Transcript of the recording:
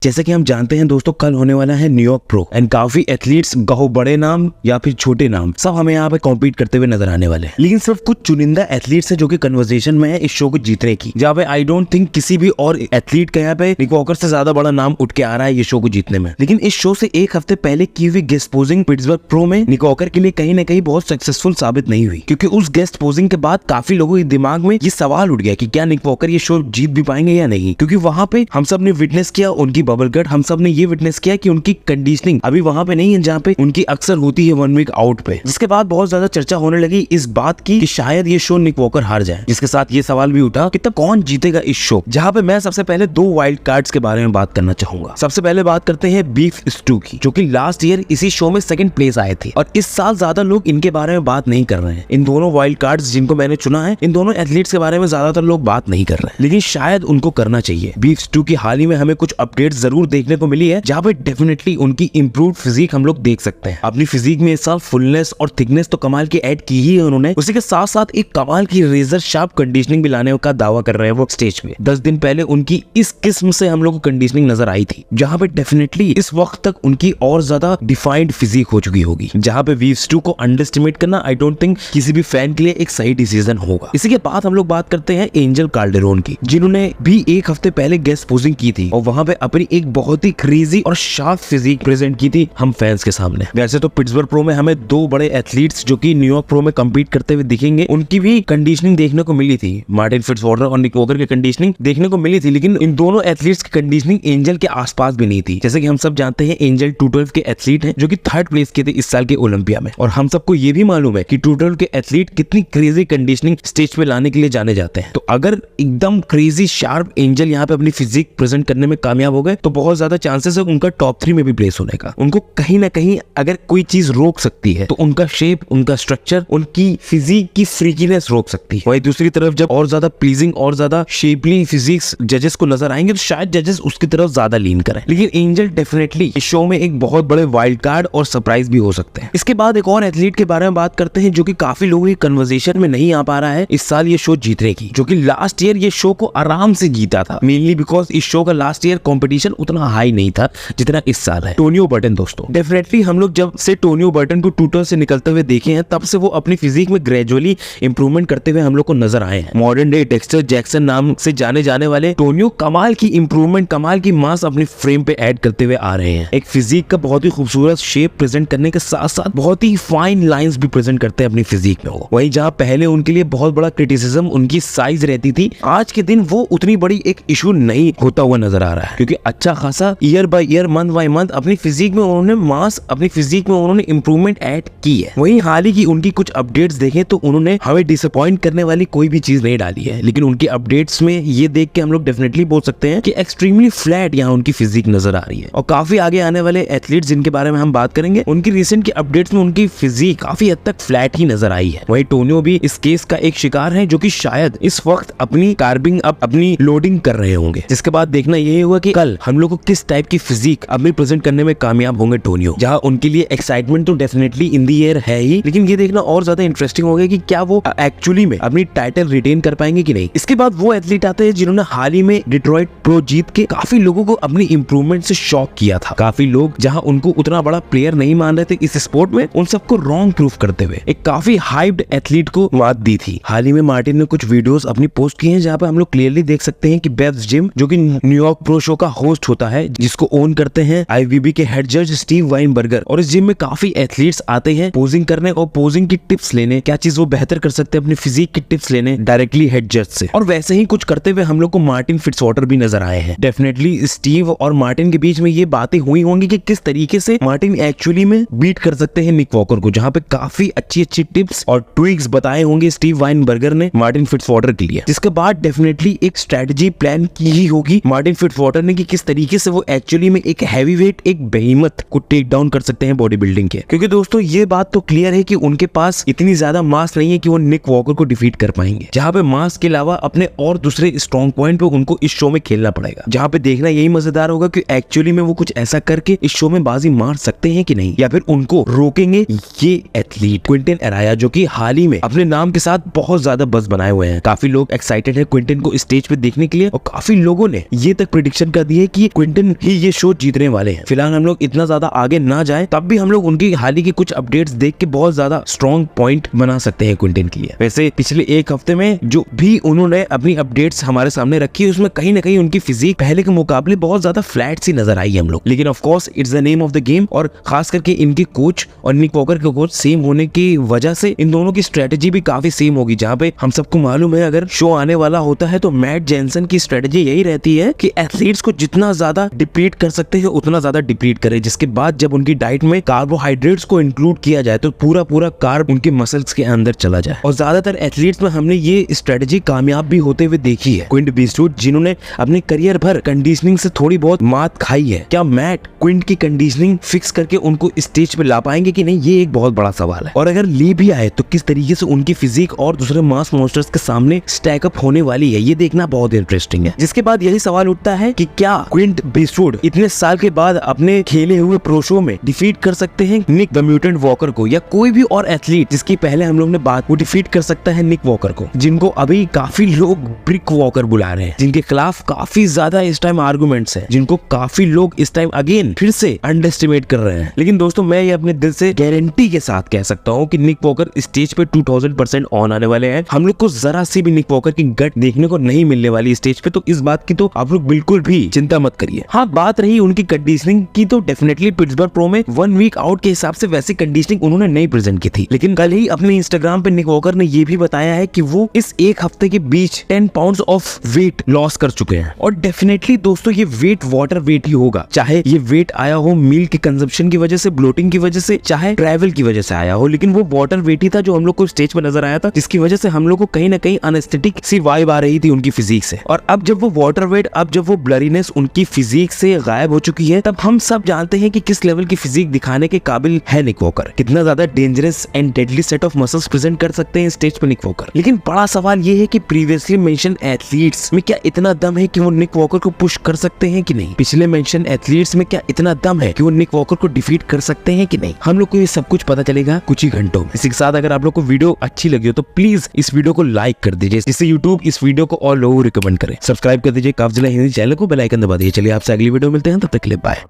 जैसा कि हम जानते हैं दोस्तों, कल होने वाला है न्यूयॉर्क प्रो एंड काफी एथलीट्स, कहो बड़े नाम या फिर छोटे नाम, सब हमें यहाँ पे कॉम्पीट करते हुए नजर आने वाले हैं। लेकिन सिर्फ कुछ चुनिंदा एथलीट्स हैं जो कि कन्वर्सेशन में है इस शो को जीतने की, जहाँ पे आई डोंट थिंक किसी भी और एथलीट का यहाँ पे निक वॉकर से ज्यादा बड़ा नाम उठ के आ रहा है ये शो को जीतने में। लेकिन इस शो से एक हफ्ते पहले की हुई गेस्ट पोजिंग पिट्सबर्ग प्रो में निक वॉकर के लिए कहीं ना कहीं बहुत सक्सेसफुल साबित नहीं हुई, क्योंकि उस गेस्ट पोजिंग के बाद काफी लोगों के दिमाग में ये सवाल उठ गया कि क्या निक वॉकर ये शो जीत भी पाएंगे या नहीं। क्योंकि वहां पे हम सब ने विटनेस किया उनकी बबल कट, हम सब ने ये विटनेस किया कि उनकी कंडीशनिंग अभी वहां पे नहीं है जहां पे उनकी अक्सर होती है 1 वीक आउट पे। जिसके बाद बहुत ज्यादा चर्चा होने लगी इस बात की कि शायद ये शो निक वॉकर हार जाए, जिसके साथ ये सवाल भी उठा कि तब कौन जीतेगा इस शो। जहां पे मैं सबसे पहले 2 वाइल्ड कार्ड्स के बारे में बात करना चाहूंगा। सबसे पहले बात करते हैं बीफ स्टू की, जो कि लास्ट ईयर इसी शो में 2nd प्लेस आए थे और इस साल ज्यादा लोग इनके बारे में बात नहीं कर रहे हैं। इन दोनों वाइल्ड कार्ड्स जिनको मैंने चुना है, इन दोनों एथलीट्स के बारे में ज्यादातर लोग बात नहीं कर रहे हैं, लेकिन शायद उनको करना चाहिए। बीफ स्टू की हाल ही में हमें कुछ अपडेट जरूर देखने को मिली है, जहां पे डेफिनेटली उनकी इंप्रूव्ड फिजिक हम लोग देख सकते हैं। अपनी फिजिक में इस साल फुलनेस और थिकनेस तो कमाल की ऐड की ही है उन्होंने, उसी के साथ साथ एक कमाल की रेजर शार्प कंडीशनिंग भी लाने का दावा कर रहे हैं वो स्टेज पे। 10 दिन पहले उनकी इस किस्म से हम लोग को कंडीशनिंग नजर आई थी, जहां पे डेफिनेटली इस वक्त तक उनकी और ज्यादा डिफाइंड फिजिक हो चुकी होगी, जहां पे बीफ स्टू को अंडरएस्टिमेट करना आई डोंट थिंक किसी भी फैन के लिए एक सही डिसीजन होगा। इसी के बाद हम लोग बात करते हैं एंजल कैल्डेरोन की, जिन्होंने भी एक हफ्ते पहले गेस्ट पोजिंग की थी और वहां पे अपनी एक बहुत ही क्रेजी और शार्प फिजिक प्रेजेंट की थी हम फैंस के सामने। वैसे तो पिट्सबर्ग प्रो में हमें 2 बड़े एथलीट्स जो कि न्यूयॉर्क प्रो में कम्पीट करते हुए दिखेंगे, उनकी भी कंडीशनिंग देखने को मिली थी। मार्टिन फिट्जवाटर और निक वॉकर की कंडीशनिंग देखने को मिली थी, लेकिन इन दोनों एथलीट्स की कंडीशनिंग एंजल के आसपास भी नहीं थी। जैसे कि हम सब जानते हैं एंजल 212 के एथलीट हैं जो कि 3rd प्लेस के थे इस साल के ओलंपिया में, और हम सबको ये भी मालूम है कि 212 के एथलीट कितनी क्रेजी कंडीशनिंग स्टेज पे लाने के लिए जाने जाते हैं। तो अगर एकदम क्रेजी शार्प एंजल यहाँ पे अपनी फिजिक प्रेजेंट करने में कामयाब हो गए तो बहुत ज्यादा चांसेस है उनका टॉप 3 में भी प्लेस होने का। उनको कहीं ना कहीं अगर कोई चीज रोक सकती है तो उनका शेप, उनका स्ट्रक्चर, उनकी फिजिक की फ्रीकीनेस रोक सकती है। वहीं दूसरी तरफ जब और ज्यादा प्लीजिंग और ज्यादा शेपली फिजिक्स जजेस को नजर आएंगे तो शायद जजेस उसकी तरफ ज्यादा लीन करें। लेकिन एंजल डेफिनेटली इस शो में एक बहुत बड़े वाइल्ड कार्ड और सरप्राइज भी हो सकते हैं। इसके बाद एक और एथलीट के बारे में बात करते हैं जो कि काफी लोगों की कन्वर्सेशन में नहीं आ पा रहा है इस साल ये शो जीतने की, जो कि लास्ट ईयर ये शो को आराम से जीता था, मेनली बिकॉज इस शो का लास्ट ईयर कॉम्पिटिशन उतना हाई नहीं था जितना इस साल है। टोनियो बर्टन दोस्तों, डेफिनेटली हम लोग जब से टोनियो बर्टन को टूटर से निकलते हुए देखे हैं तब से वो अपनी फिजिक में ग्रेजुअली इंप्रूवमेंट करते हुए हम लोग को नजर आए हैं। मॉडर्न डे डेक्स्टर जैक्सन नाम से जाने जाने वाले टोनियो कमाल की इंप्रूवमेंट, कमाल की मास अपनी फ्रेम पे ऐड करते हुए आ रहे हैं। एक फिजिक का बहुत ही खूबसूरत शेप प्रेजेंट करने के साथ साथ बहुत ही फाइन लाइंस भी प्रेजेंट करते हैं अपनी फिजिक में। वहीं जहां पहले उनके लिए बहुत बड़ा क्रिटिसिज्म उनकी साइज रहती थी, आज के दिन वो उतनी बड़ी एक इशू नहीं होता हुआ नजर आ रहा है, क्योंकि अच्छा खासा year by year, month by month अपनी फिजिक में उन्होंने मास, अपनी फिजिक में उन्होंने इंप्रूवमेंट ऐड की है। वहीं हाल ही की उनकी कुछ अपडेट्स देखें तो उन्होंने हमें डिसअपॉइंट करने वाली कोई भी चीज नहीं डाली है, लेकिन उनकी अपडेट्स में ये देख के हम लोग डेफिनेटली बोल सकते हैं कि एक्सट्रीमली फ्लैट यहाँ उनकी फिजिक नजर आ रही है। और काफी आगे आने वाले एथलीट्स जिनके बारे में हम बात करेंगे, उनकी रिसेंट की अपडेट्स में उनकी फिजिक काफी हद तक फ्लैट ही नजर आई है। वहीं टोनियो भी इस केस का एक शिकार है, जो कि शायद इस वक्त अपनी कार्बिंग अप, अपनी लोडिंग कर रहे होंगे। जिसके बाद देखना यही होगा कि कल हम लोग को किस टाइप की फिजिक अपनी प्रेजेंट करने में कामयाब होंगे टोनियो, जहां उनके लिए एक्साइटमेंट तो डेफिनेटली इन दी एयर है ही, लेकिन ये देखना और ज्यादा इंटरेस्टिंग होगा कि क्या वो एक्चुअली में अपनी टाइटल रिटेन कर पाएंगे कि नहीं। इसके बाद वो एथलीट आते हैं जिन्होंने हाल ही में डिट्रॉइट प्रो जीत के काफी लोगों को अपनी इंप्रूवमेंट से शॉक किया था। काफी लोग जहां उनको उतना बड़ा प्लेयर नहीं मान रहे थे इस स्पोर्ट में, उन सबको रॉन्ग प्रूफ करते हुए एक काफी हाइप्ड एथलीट को मात दी थी। हाल ही में मार्टिन ने कुछ वीडियोस अपनी पोस्ट की हैं, जहां पे हम लोग क्लियरली देख सकते हैं कि बेव्स जिम, जो कि न्यूयॉर्क प्रो शो का होस्ट होता है, जिसको ओन करते हैं IFBB के हेड जज स्टीव वाइनबर्गर, और इस जिम में काफी एथलीट्स आते हैं पोजिंग करने और पोजिंग की टिप्स लेने, क्या चीज वो बेहतर कर सकते हैं अपनी फिजिक की टिप्स लेने डायरेक्टली हेड जज से। और वैसे ही कुछ करते हुए हम लोग को मार्टिन फिट्जवाटर भी नजर आए हैं। डेफिनेटली स्टीव और मार्टिन के बीच में ये बातें हुई होंगी कि किस तरीके से मार्टिन एक्चुअली में बीट कर सकते हैं निक वॉकर को, जहां पे काफी अच्छी टिप्स और ट्विक्स बताए होंगे स्टीव वाइनबर्गर ने मार्टिन फिट्जवाटर के लिए। जिसके बाद डेफिनेटली एक स्ट्रेटजी प्लान की ही होगी मार्टिन फिट्जवाटर ने कि किस तरीके से वो एक्चुअली में एक हैवीवेट, एक बेहीमत को टेक डाउन कर सकते हैं बॉडी बिल्डिंग के। क्योंकि दोस्तों ये बात तो क्लियर है कि उनके पास इतनी ज्यादा मास नहीं है कि वो निक वॉकर को डिफीट कर पाएंगे, जहां पे मास के अलावा अपने और दूसरे स्ट्रॉन्ग पॉइंट पे उनको इस शो में खेलना पड़ेगा, जहां पे देखना यही मजेदार होगा कि एक्चुअली में वो कुछ ऐसा करके इस शो में बाजी मार सकते हैं कि नहीं, या फिर उनको रोकेंगे ये एथलीट क्विंटन एराया, जो कि हाल ही में अपने नाम के साथ बहुत ज्यादा बज़ बनाए हुए हैं। काफी लोग एक्साइटेड है क्विंटन को स्टेज पे देखने के लिए, और काफी लोगों ने ये तक प्रेडिक्शन कर दी है कि क्विंटन ही ये शो जीतने वाले हैं। फिलहाल हम लोग इतना ज्यादा आगे ना जाए, तब भी हम लोग उनकी हाल ही की कुछ अपडेट्स देख के बहुत ज्यादा स्ट्रॉन्ग पॉइंट बना सकते हैं क्विंटन के लिए। वैसे पिछले एक हफ्ते में जो भी उन्होंने अपनी अपडेट्स हमारे सामने रखी है, उसमें कहीं ना कहीं उनकी फिजिक पहले के मुकाबले बहुत ज्यादा फ्लैट सी नजर आई हम लोग। लेकिन of course it's the name of the game, और खास करके इनके कोच और निक वॉकर के कोच सेम होने की वजह से इन दोनों की स्ट्रेटेजी भी काफी सेम होगी। जहाँ पे हम सबको मालूम है अगर शो आने वाला होता है तो मैट जेनसन की स्ट्रेटेजी यही रहती है कि एथलीट्स को जितना ज्यादा डिप्लीट कर सकते हैं उतना ज्यादा डिप्लीट करे, जिसके बाद जब उनकी डाइट में कार्बोहाइड्रेट्स को इंक्लूड किया जाए तो पूरा पूरा कार्ब उनके मसल्स के अंदर चला जाए। और ज्यादातर एथलीट्स में हमने ये स्ट्रेटेजी कामयाब भी होते हुए देखी है। क्विंट बीस्टवुड जिन्होंने अपने करियर भर कंडीशनिंग से थोड़ी बहुत मात खाई है, क्या मैट क्विंट की कंडीशनिंग फिक्स करके उनको स्टेज पे ला पाएंगे कि नहीं, ये एक बहुत बड़ा सवाल है। और अगर ले भी आए तो किस तरीके से उनकी फिजिक और दूसरे मास मॉन्स्टर्स के सामने स्टैक अप होने वाली है, ये देखना बहुत इंटरेस्टिंग है। जिसके बाद यही सवाल उठता है कि क्या क्विंट बीस्टवुड इतने साल के बाद अपने खेले हुए प्रो शो में डिफीट कर सकते हैं निक द म्यूटेंट वॉकर को, या कोई भी और एथलीट जिसकी पहले हम लोग ने बात, वो डिफीट कर सकता है निक वॉकर को, जिनको अभी काफी लोग ब्रिक वॉकर बुला रहे हैं, जिनके खिलाफ काफी ज्यादा इस टाइम आर्गुमेंट्स हैं, जिनको काफी लोग इस टाइम अगेन फिर से अंडरएस्टिमेट कर रहे हैं। लेकिन दोस्तों मैं ये अपने दिल से गारंटी के साथ कह सकता हूँ कि निक वॉकर स्टेज पे 2000% ऑन आने वाले हैं। हम लोग को जरा सी भी निक वॉकर की गट देखने को नहीं मिलने वाली स्टेज पे, तो इस बात की तो आप लोग बिल्कुल भी चिंता मत करिए। हाँ, बात रही उनकी कंडीशनिंग की, तो डेफिनेटली पिट्सबर्ग प्रो में 1 वीक आउट के हिसाब से वैसी कंडीशनिंग उन्होंने नहीं प्रेजेंट की थी। लेकिन कल ही अपने इंस्टाग्राम पे निक वॉकर ने ये भी बताया है कि वो इस एक हफ्ते के बीच 10 पाउंड ऑफ वेट लॉस कर चुके हैं। और डेफिनेटली दोस्तों ये वेट वाटर वेट ही होगा, चाहे ये वेट आया हो मील के कंजप्शन की वजह से, ब्लोटिंग की वजह से, चाहे ट्रैवल की वजह से आया हो, लेकिन वो वाटर वेट ही था जो हम लोग को स्टेज पर नजर आया था, जिसकी वजह से हम लोग को कहीं ना कहीं अनएस्थेटिक सी वाइब आ रही थी उनकी फिजिक से। और अब जब वो वाटर वेट, अब जब वो ब्लरीनेस उनकी फिजिक से गायब हो चुकी है, तब हम सब जानते हैं कि किस लेवल की फिजिक दिखाने के काबिल है निक वॉकर, कितना ज्यादा dangerous and deadly set of muscles present कर सकते हैं स्टेज पर निक वॉकर। लेकिन बड़ा सवाल ये है कि प्रीवियसली मेंशन एथलीट्स में क्या इतना दम है कि वो निक वॉकर को पुश कर सकते हैं कि नहीं, पिछले मेंशन एथलीट्स में क्या इतना दम है कि वो निक वॉकर को डिफीट कर सकते हैं कि नहीं। हम लोग को ये सब कुछ पता चलेगा कुछ ही घंटों में। इसी के साथ अगर आप लोग को वीडियो अच्छी लगी हो तो प्लीज इस वीडियो को लाइक कर दीजिए, जिससे यूट्यूब इस वीडियो को और लोगों को रिकमेंड करे। सब्सक्राइब कर दीजिए काफजिला हिंदी चैनल को, बेल आइकन दबा दीजिए। चलिए आपसे अगली वीडियो मिलते हैं, तब तक के लिए बाय।